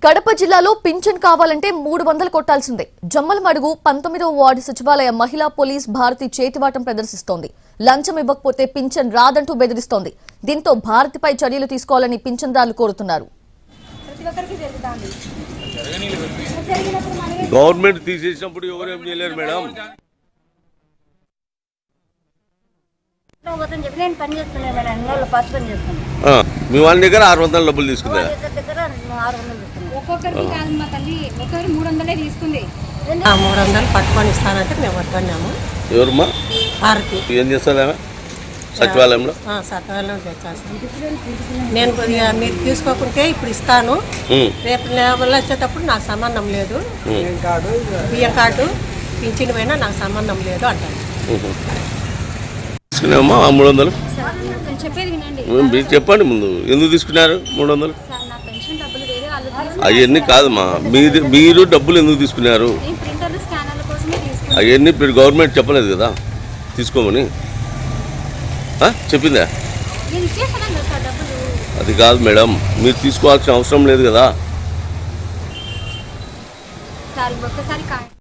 కడప జిల్లాలో పింఛన్ కావాలంటే 300 కొట్టాల్సిందే. జమ్మలమడుగు 19వ వార్డు సచివాలయ మహిళా పోలీస్ భారతి చేతివాటం ప్రదర్శిస్తోంది. లంచం ఇవ్వకపోతే పింఛన్ రాదంటూ బెదిరిస్తోంది. దీంతో భారతిపై చర్యలు తీసుకోవాలని పింఛన్దారులు కోరుతున్నారు. గవర్నమెంట్ తీసేసినప్పుడు ఎవరేం చేయలేరు మేడం. మీ వాళ్ళ దగ్గర 600 డబ్బులు తీసుకుందా? ఒక్కొక్కరికి కాదు మా తల్లి, ఒక్కొక్కరు 300 తీసుకుంది. 300 పట్టుకొని ఇస్తానంటే మేము వద్దన్నాము. ఎవరమ్మా? భారతి. ఏం చేస్తారా సచివాలయంలో? సచివాలయం తెచ్చేస్తాను నేను. మీరు తీసుకోకుంటే ఇప్పుడు ఇస్తాను, రేపు నెల వచ్చేటప్పుడు నాకు సంబంధం లేదు, బియ్యం కార్డు పింఛన్ పైన నాకు సంబంధం లేదు అంటాను. తీసుకున్నామా 300? చెప్పేది వినండి. మీరు చెప్పండి ముందు, ఎందుకు తీసుకున్నారు 300? అవన్నీ కాదమ్మా, మీరు డబ్బులు ఎందుకు తీసుకున్నారు? అవన్నీ ఇప్పుడు గవర్నమెంట్ చెప్పలేదు కదా తీసుకోమని, చెప్పిందా? అది కాదు మేడం, మీరు తీసుకోవాల్సిన అవసరం లేదు కదా.